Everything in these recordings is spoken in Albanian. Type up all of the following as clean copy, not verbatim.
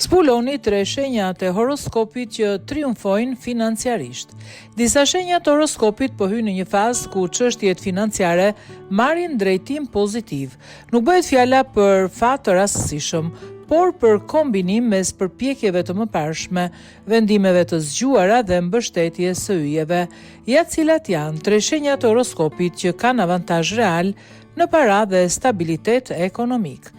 Zbuloni 3 shenjat e horoskopit që triumfojnë financiarisht. Disa shenjat e horoskopit po hyjnë në një fazë ku çështjet financiare marrin drejtim pozitiv. Nuk bëhet fjala për fat të rastësishëm, por për kombinim mes përpjekjeve të mëparshme, vendimeve të zgjuara dhe mbështetjes së yjeve, ja cilat janë 3 shenjat e horoskopit që kanë avantazh real në para dhe stabilitet ekonomik.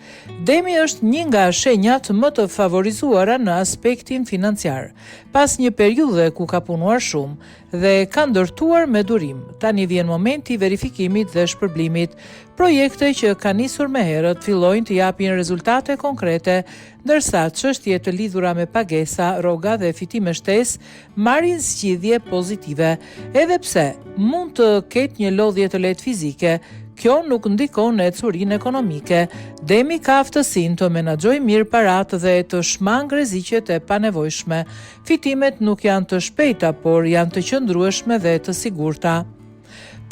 Demi është një nga shenjat më të favorizuara në aspektin financiar, pas një periudhe ku ka punuar shumë dhe ka ndërtuar me durim. Tani vjen momenti i verifikimit dhe shpërblimit. Projekte që ka nisur me herët fillojnë të japin rezultate konkrete, ndërsa çështjet të lidhura me pagesa, rroga dhe fitime shtesë marrin zgjidhje pozitive, edhe pse mund të ketë një lodhje të lehtë fizike. Kjo nuk ndikon në ecurinë ekonomike. Demi ka aftësinë të menaxhojë mirë paratë dhe të shmangë rreziqet e panevojshme. Fitimet nuk janë të shpejta, por janë të qëndrueshme dhe të sigurta.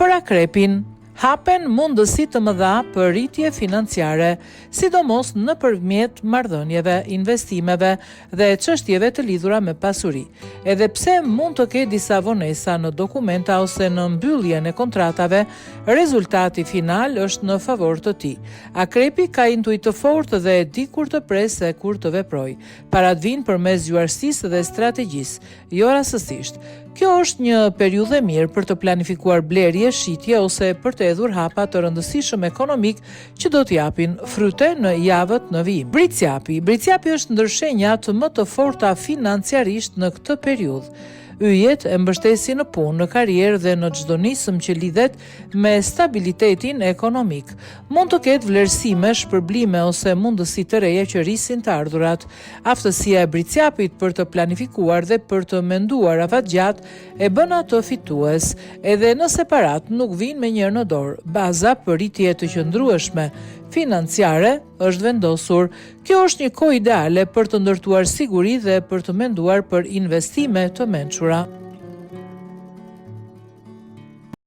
Për Akrepin, hapen mundësi të mëdha për rritje financiare, sidomos nëpërmjet marrëdhënieve, investimeve dhe çështjeve të lidhura me pasuri. Edhe pse mund të ketë disa vonesa në dokumenta ose në mbylljen e kontratave, rezultati final është në favor të tij. Akrepi ka intuit të fortë dhe di kur të presë e kur të veprojë. Parat vijnë përmes zgjuarsisë dhe strategjisë, jo rastësisht. Kjo është një periudhë e mirë për të planifikuar blerje, shitje ose për të hedhur hapa të rëndësishëm ekonomik që do t'japin fryte në javët në vijim. Bricjapi është ndër shenjat më të forta financiarisht në këtë periudhë. Yjet e mbështesin në punë, në karrierë dhe në çdo nisëm që lidhet me stabilitetin ekonomik. Mund të ketë vlerësime, shpërblime ose mundësi të reja që rrisin të ardhurat. Aftësia e bricjapit për të planifikuar dhe për të menduar afatgjatë e bën atë fitues, edhe nëse parat nuk vijnë me njërë në dorë. Baza për rritje të qëndrueshme financiare është vendosur. Kjo është një kohë ideale për të ndërtuar siguri dhe për të menduar për investime të mençura.